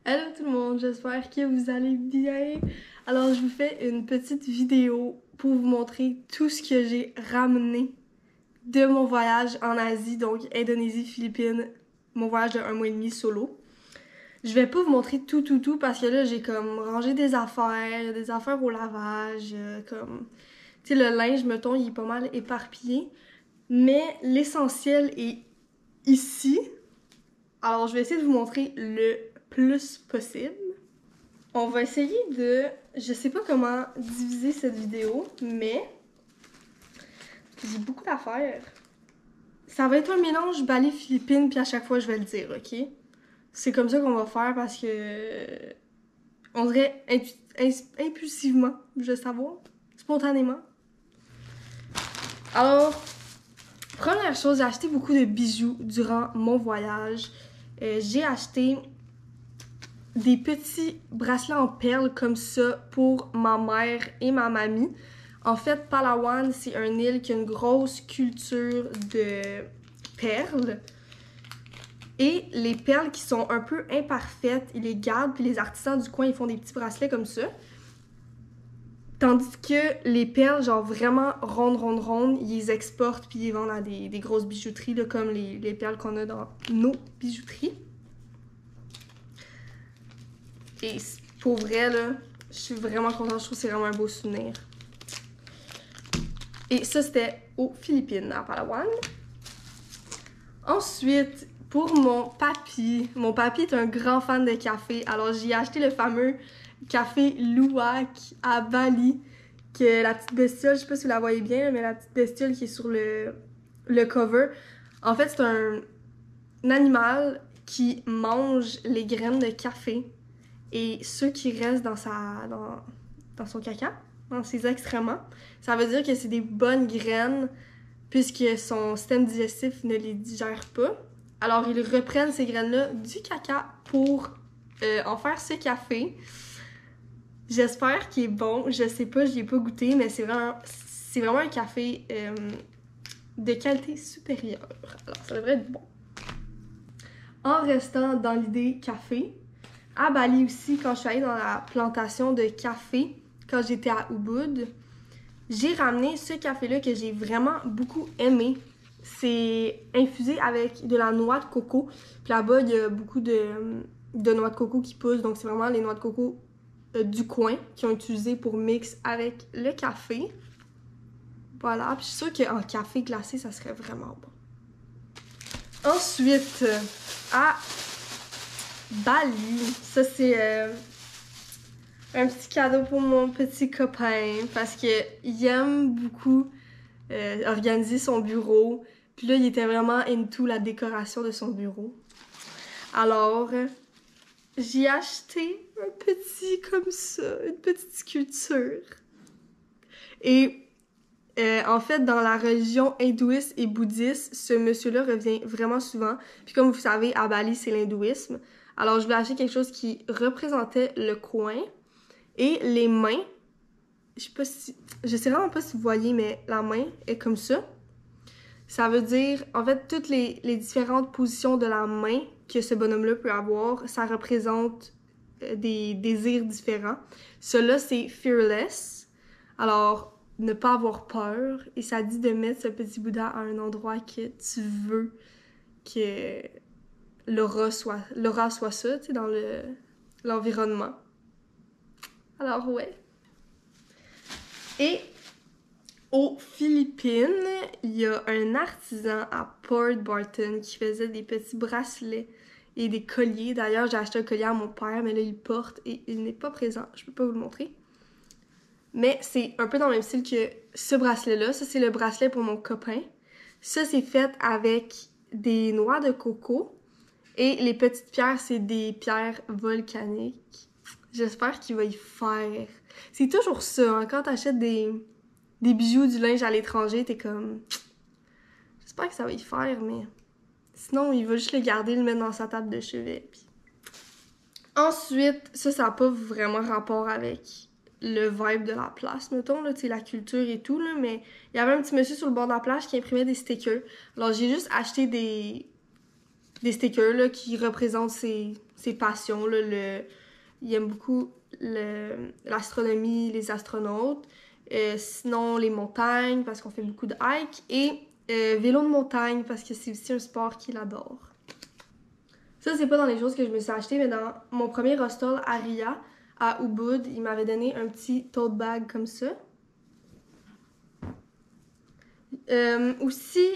Hello tout le monde, j'espère que vous allez bien. Alors je vous fais une petite vidéo pour vous montrer tout ce que j'ai ramené de mon voyage en Asie, donc Indonésie, Philippines, mon voyage de 1 mois et demi solo. Je vais pas vous montrer tout parce que là j'ai comme rangé des affaires au lavage, comme... Tu sais, le linge, mettons, il est pas mal éparpillé. Mais l'essentiel est ici. Alors je vais essayer de vous montrer le plus possible. On va essayer de... Je sais pas comment diviser cette vidéo, mais j'ai beaucoup d'affaires. Ça va être un mélange Bali-Philippines, puis à chaque fois, je vais le dire, OK? C'est comme ça qu'on va faire parce que... On dirait impulsivement, je veux savoir, spontanément. Alors, première chose, j'ai acheté beaucoup de bijoux durant mon voyage. J'ai acheté des petits bracelets en perles comme ça pour ma mère et ma mamie. En fait, Palawan, c'est une île qui a une grosse culture de perles. Et les perles qui sont un peu imparfaites, ils les gardent, puis les artisans du coin, ils font des petits bracelets comme ça. Tandis que les perles, genre vraiment rondes, ils les exportent puis ils les vendent à des grosses bijouteries, là, comme les perles qu'on a dans nos bijouteries. Et pour vrai, là, je suis vraiment contente. Je trouve que c'est vraiment un beau souvenir. Et ça, c'était aux Philippines, à Palawan. Ensuite, pour mon papy est un grand fan de café. Alors, j'ai acheté le fameux café Luwak à Bali. Que la petite bestiole, je sais pas si vous la voyez bien, mais la petite bestiole qui est sur le cover. En fait, c'est un animal qui mange les graines de café. Et ceux qui restent dans son caca, dans ses excréments, ça veut dire que c'est des bonnes graines puisque son système digestif ne les digère pas. Alors, ils reprennent ces graines-là du caca pour en faire ce café. J'espère qu'il est bon. Je sais pas, j'y ai pas goûté, mais c'est vraiment un café de qualité supérieure. Alors, ça devrait être bon. En restant dans l'idée café, à Bali aussi, quand je suis allée dans la plantation de café, quand j'étais à Ubud, j'ai ramené ce café-là que j'ai vraiment beaucoup aimé. C'est infusé avec de la noix de coco. Puis là-bas, il y a beaucoup de noix de coco qui poussent. Donc, c'est vraiment les noix de coco du coin qui ont utilisé pour mix avec le café. Voilà. Puis je suis sûre qu'en café glacé, ça serait vraiment bon. Ensuite, à Bali, ça c'est un petit cadeau pour mon petit copain parce qu'il aime beaucoup organiser son bureau. Puis là, il était vraiment into la décoration de son bureau. Alors, j'ai acheté un petit comme ça, une petite sculpture. Et en fait, dans la religion hindouiste et bouddhiste, ce monsieur-là revient vraiment souvent. Puis comme vous savez, à Bali, c'est l'hindouisme. Alors, je voulais acheter quelque chose qui représentait le coin. Et les mains, je sais vraiment pas si vous voyez, mais la main est comme ça. Ça veut dire, en fait, toutes les différentes positions de la main que ce bonhomme-là peut avoir, ça représente des désirs différents. Celui-là, c'est fearless. Alors, ne pas avoir peur. Et ça dit de mettre ce petit Bouddha à un endroit que tu veux que l'aura soit ça, tu sais, dans l'environnement. Alors, ouais. Et aux Philippines, il y a un artisan à Port Barton qui faisait des petits bracelets et des colliers. D'ailleurs, j'ai acheté un collier à mon père, mais là, il porte et il n'est pas présent. Je peux pas vous le montrer. Mais c'est un peu dans le même style que ce bracelet-là. Ça, c'est le bracelet pour mon copain. Ça, c'est fait avec des noix de coco. Et les petites pierres, c'est des pierres volcaniques. J'espère qu'il va y faire. C'est toujours ça, hein, quand t'achètes des bijoux, du linge à l'étranger, t'es comme... J'espère que ça va y faire, mais... Sinon, il va juste le garder, le mettre dans sa table de chevet. Puis... Ensuite, ça n'a pas vraiment rapport avec le vibe de la place, mettons, là, tu sais, la culture et tout, là, mais il y avait un petit monsieur sur le bord de la plage qui imprimait des stickers. Alors, j'ai juste acheté des stickers là, qui représentent ses passions. Là, il aime beaucoup l'astronomie, les astronautes. Sinon, les montagnes, parce qu'on fait beaucoup de hike. Et vélo de montagne, parce que c'est aussi un sport qu'il adore. Ça, c'est pas dans les choses que je me suis acheté, mais dans mon premier hostel à Ria, à Ubud, il m'avait donné un petit tote bag comme ça. Aussi,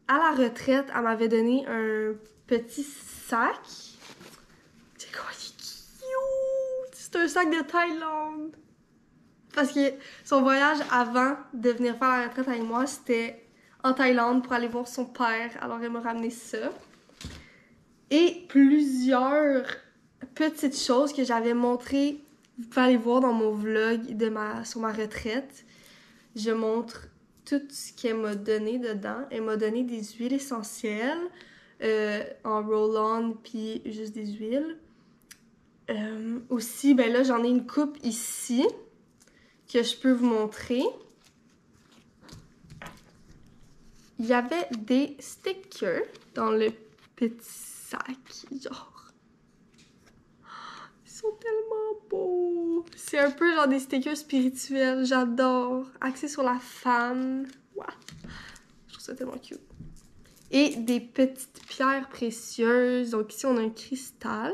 à la retraite, elle m'avait donné un petit sac. C'est quoi, il est cute! C'est un sac de Thaïlande! Parce que son voyage avant de venir faire la retraite avec moi, c'était en Thaïlande pour aller voir son père. Alors, elle m'a ramené ça. Et plusieurs petites choses que j'avais montrées. Vous pouvez aller voir dans mon vlog sur ma retraite. Je montre tout ce qu'elle m'a donné dedans. Elle m'a donné des huiles essentielles en roll-on puis juste des huiles. Aussi, ben là, j'en ai une coupe ici que je peux vous montrer. Il y avait des stickers dans le petit sac, genre. Ils sont tellement beaux! C'est un peu genre des stickers spirituels, j'adore. Axés sur la femme. Wow. Je trouve ça tellement cute. Et des petites pierres précieuses. Donc ici, on a un cristal.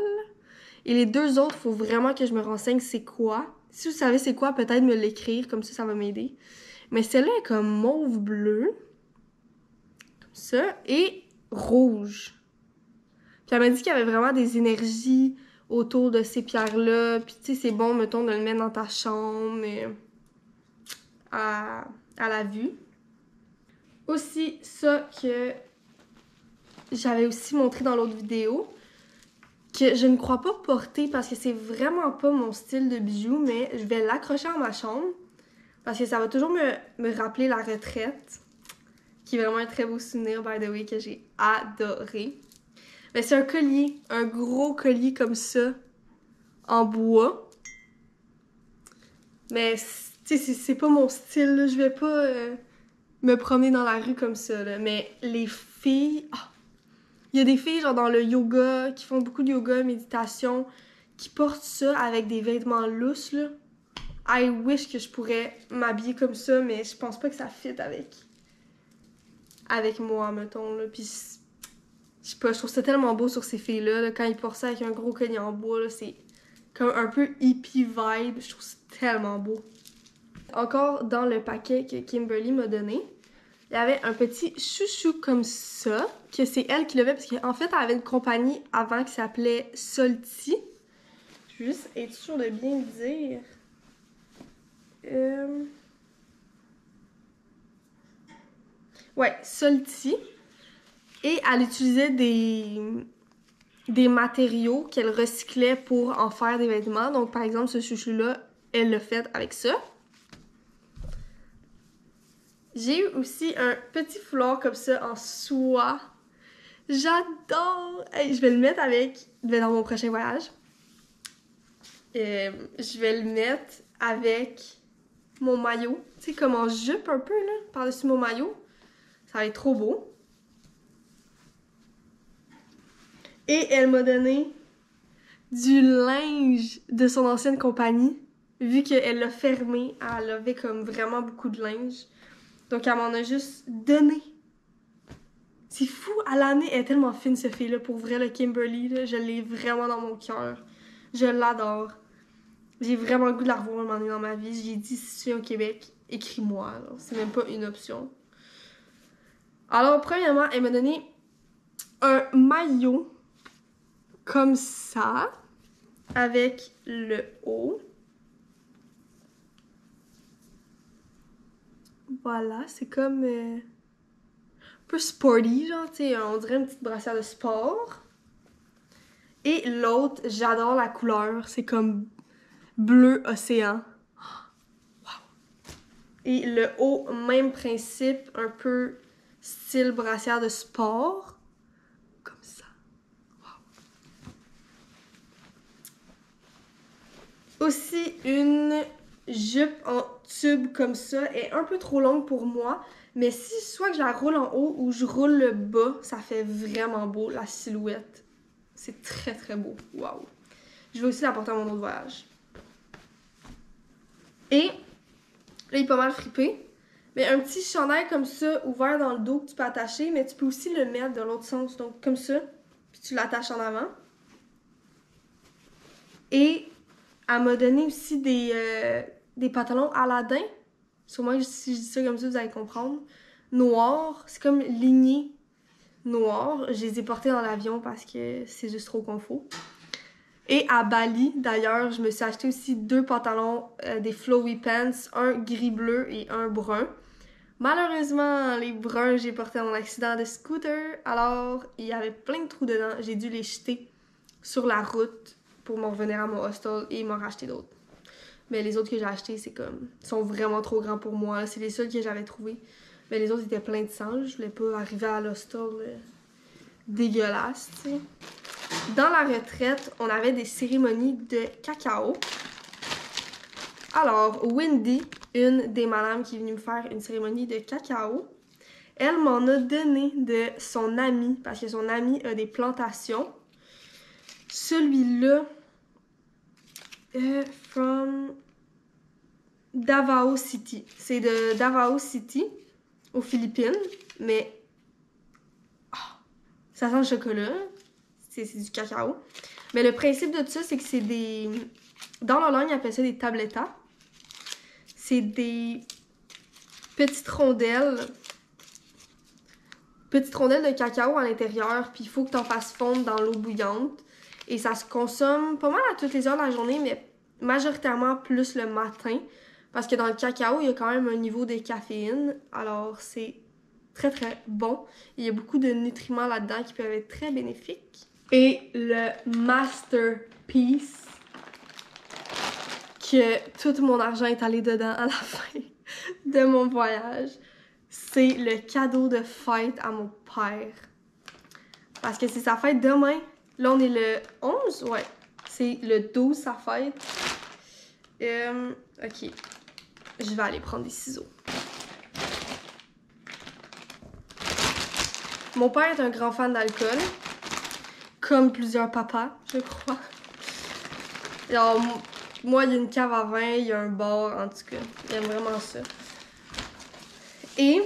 Et les deux autres, il faut vraiment que je me renseigne c'est quoi. Si vous savez c'est quoi, peut-être me l'écrire, comme ça va m'aider. Mais celle-là est comme mauve-bleu. Comme ça. Et rouge. Puis elle m'a dit qu'il y avait vraiment des énergies autour de ces pierres-là. Puis tu sais, c'est bon, mettons, de le mettre dans ta chambre à la vue. Aussi, ça que j'avais aussi montré dans l'autre vidéo, que je ne crois pas porter parce que c'est vraiment pas mon style de bijoux, mais je vais l'accrocher à ma chambre parce que ça va toujours me rappeler la retraite, qui est vraiment un très beau souvenir, by the way, que j'ai adoré. Mais c'est un collier, un gros collier comme ça, en bois. Mais, tu sais, c'est pas mon style, là. Je vais pas me promener dans la rue comme ça, là. Mais les filles... Oh, il y a des filles, genre, dans le yoga, qui font beaucoup de yoga, méditation, qui portent ça avec des vêtements lousses, là. I wish que je pourrais m'habiller comme ça, mais je pense pas que ça fit avec moi, mettons, là. Puis, je sais pas, je trouve ça tellement beau sur ces filles-là, là, quand ils portent ça avec un gros collier en bois, là, c'est comme un peu hippie vibe. Je trouve ça tellement beau. Encore dans le paquet que Kimberly m'a donné, il y avait un petit chouchou comme ça, que c'est elle qui l'avait, parce qu'en fait, elle avait une compagnie avant qui s'appelait Solti. Je vais juste être sûre de bien le dire. Ouais, Solti. Et elle utilisait des matériaux qu'elle recyclait pour en faire des vêtements. Donc, par exemple, ce chouchou-là, elle l'a fait avec ça. J'ai eu aussi un petit foulard comme ça en soie. J'adore! Hey, je vais le mettre dans mon prochain voyage. Je vais le mettre avec mon maillot. Tu sais, comme en jupe un peu, là, par-dessus mon maillot. Ça va être trop beau. Et elle m'a donné du linge de son ancienne compagnie. Vu qu'elle l'a fermé, elle avait comme vraiment beaucoup de linge. Donc, elle m'en a juste donné. C'est fou, à l'année, elle est tellement fine, cette fille-là. Pour vrai, le Kimberly, là, je l'ai vraiment dans mon cœur. Je l'adore. J'ai vraiment le goût de la revoir un moment donné dans ma vie. J'ai dit, si tu viens au Québec, écris-moi. C'est même pas une option. Alors, premièrement, elle m'a donné un maillot comme ça, avec le haut. Voilà, c'est comme un peu sporty, genre, tu sais, on dirait une petite brassière de sport. Et l'autre, j'adore la couleur, c'est comme bleu océan. Wow! Et le haut, même principe, un peu style brassière de sport. Comme ça. Wow! Aussi, une jupe en tube comme ça est un peu trop longue pour moi. Mais si soit que je la roule en haut ou je roule le bas, ça fait vraiment beau, la silhouette. C'est très très beau. Waouh! Je vais aussi la porter à mon autre voyage. Et là, il est pas mal frippé. Mais un petit chandail comme ça, ouvert dans le dos que tu peux attacher, mais tu peux aussi le mettre de l'autre sens. Donc comme ça, puis tu l'attaches en avant. Et elle m'a donné aussi des pantalons Aladdin. Sûrement, si je dis ça comme ça, vous allez comprendre. Noirs, c'est comme ligné noir. Je les ai portés dans l'avion parce que c'est juste trop confort. Et à Bali, d'ailleurs, je me suis acheté aussi 2 pantalons, des flowy pants, un gris-bleu et un brun. Malheureusement, les bruns, j'ai porté à mon accident de scooter, alors il y avait plein de trous dedans. J'ai dû les jeter sur la route pour m'en revenir à mon hostel et m'en racheter d'autres. Mais les autres que j'ai achetés, c'est comme... sont vraiment trop grands pour moi. C'est les seuls que j'avais trouvés. Mais les autres étaient pleins de sang. Je voulais pas arriver à l'hostel dégueulasse, tu sais. Dans la retraite, on avait des cérémonies de cacao. Alors, Wendy, une des madames qui est venue me faire une cérémonie de cacao, elle m'en a donné de son ami, parce que son ami a des plantations. Celui-là, from Davao City. C'est de Davao City, aux Philippines, mais ça sent le chocolat. C'est du cacao. Mais le principe de tout ça, c'est que c'est des... Dans leur langue, ils appellent ça des tablettas. C'est des petites rondelles de cacao à l'intérieur, puis il faut que tu en fasses fondre dans l'eau bouillante. Et ça se consomme pas mal à toutes les heures de la journée, mais majoritairement plus le matin. Parce que dans le cacao, il y a quand même un niveau de caféine. Alors, c'est très, très bon. Il y a beaucoup de nutriments là-dedans qui peuvent être très bénéfiques. Et le masterpiece, que tout mon argent est allé dedans à la fin de mon voyage, c'est le cadeau de fête à mon père. Parce que c'est sa fête demain. Là, on est le 11, ouais. C'est le 12, sa fête. Ok. Je vais aller prendre des ciseaux. Mon père est un grand fan d'alcool. Comme plusieurs papas, je crois. Alors, moi, il y a une cave à vin, il y a un bar, en tout cas. Il aime vraiment ça. Et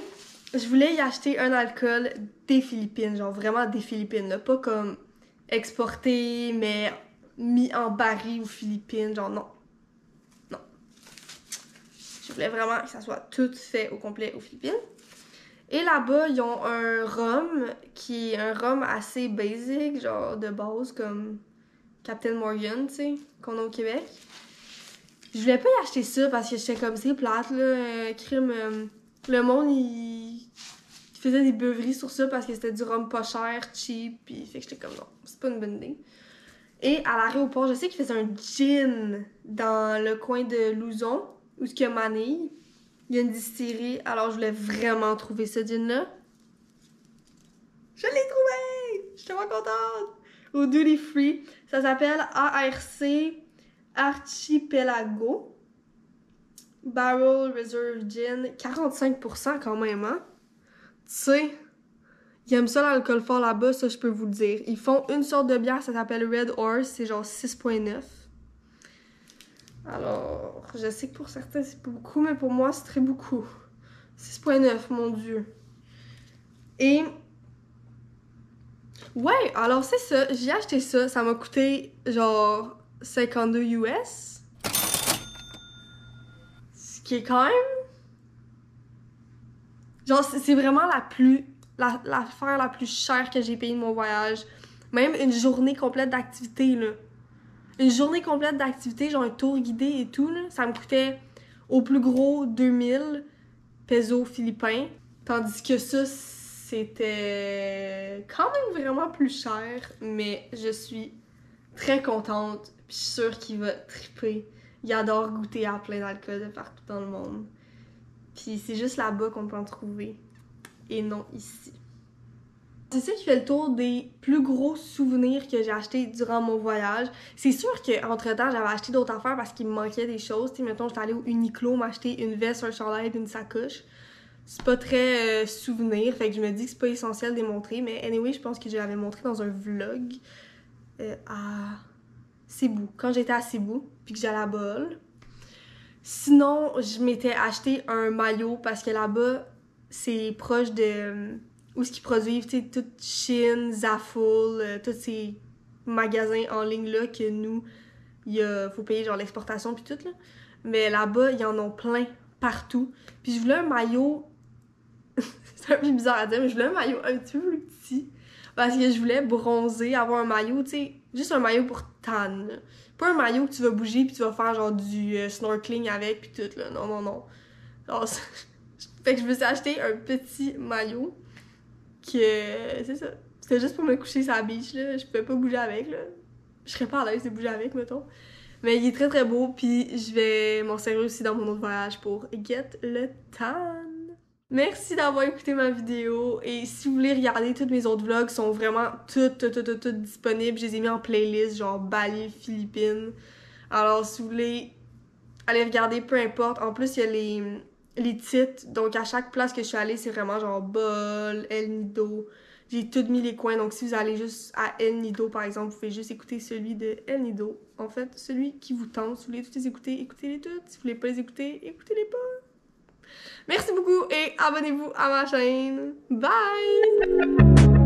je voulais y acheter un alcool des Philippines, genre vraiment des Philippines, là. Pas comme exporté, mais mis en baril aux Philippines, genre non. Non. Je voulais vraiment que ça soit tout fait au complet aux Philippines. Et là-bas, ils ont un rhum qui est un rhum assez basic, genre de base, comme Captain Morgan, tu sais, qu'on a au Québec. Je voulais pas y acheter ça parce que j'étais comme, c'est plate, là, crime. Le monde, il faisait des beuveries sur ça parce que c'était du rhum pas cher, cheap, pis fait que j'étais comme, non, c'est pas une bonne idée. Et à l'aéroport, je sais qu'ils faisaient un gin dans le coin de Luzon, où il y a Manille. Il y a une distillerie, alors je voulais vraiment trouver ce gin-là. Je l'ai trouvé! Je suis tellement contente! Au Duty Free. Ça s'appelle ARC Archipelago. Barrel Reserve Gin. 45% quand même, hein? Tu sais, ils aiment ça l'alcool fort là-bas, ça je peux vous le dire. Ils font une sorte de bière, ça s'appelle Red Horse, c'est genre 6,9. Alors, je sais que pour certains c'est pas beaucoup, mais pour moi c'est très beaucoup. 6,9, mon Dieu. Et... ouais, alors c'est ça, j'ai acheté ça, ça m'a coûté genre 52 US. Ce qui est quand même... genre, c'est vraiment l'affaire la plus chère que j'ai payée de mon voyage. Même une journée complète d'activité, là. Une journée complète d'activité, genre un tour guidé et tout, là, ça me coûtait au plus gros 2000 pesos philippins. Tandis que ça, c'était quand même vraiment plus cher, mais je suis très contente. Puis je suis sûre qu'il va triper. Il adore goûter à plein d'alcool de partout dans le monde. Puis c'est juste là-bas qu'on peut en trouver, et non ici. C'est ça qui fait le tour des plus gros souvenirs que j'ai achetés durant mon voyage. C'est sûr qu'entre-temps, j'avais acheté d'autres affaires parce qu'il me manquait des choses. T'sais, mettons, j'étais allée au Uniqlo m'acheter une veste, un chandail et une sacoche. c'est pas très souvenir, fait que je me dis que c'est pas essentiel de les montrer, mais anyway, je pense que je l'avais montré dans un vlog à Cebu, quand j'étais à Cebu, puis que j'allais à Bol. Sinon, je m'étais acheté un maillot parce que là-bas, c'est proche de où ce qu'ils produisent, tu sais, toute Chine, Zaful, tous ces magasins en ligne là que nous, faut payer genre l'exportation puis tout là. Mais là-bas, ils en ont plein partout. Puis je voulais un maillot, c'est un peu bizarre à dire, mais je voulais un maillot un petit peu plus petit parce que je voulais bronzer, avoir un maillot, tu sais, juste un maillot pour tan. Là. Pas un maillot que tu vas bouger puis tu vas faire genre du snorkeling avec puis tout là. Non, non, non. Genre, fait que je me suis acheté un petit maillot que c'est ça. C'était juste pour me coucher sur la beach là. Je pouvais pas bouger avec là. Je serais pas à l'aise de bouger avec, mettons. Mais il est très très beau puis je vais m'en servir aussi dans mon autre voyage pour get le tan. Merci d'avoir écouté ma vidéo et si vous voulez regarder tous mes autres vlogs, sont vraiment toutes disponibles. Je les ai mis en playlist, genre Bali, Philippines. Alors si vous voulez aller regarder, peu importe. En plus, il y a les titres. Donc à chaque place que je suis allée, c'est vraiment genre Bol, El Nido. J'ai tout mis les coins. Donc si vous allez juste à El Nido, par exemple, vous pouvez juste écouter celui de El Nido. En fait, celui qui vous tente. Si vous voulez toutes les écouter, écoutez-les toutes. Si vous voulez pas les écouter, écoutez-les pas. Merci beaucoup et abonnez-vous à ma chaîne. Bye!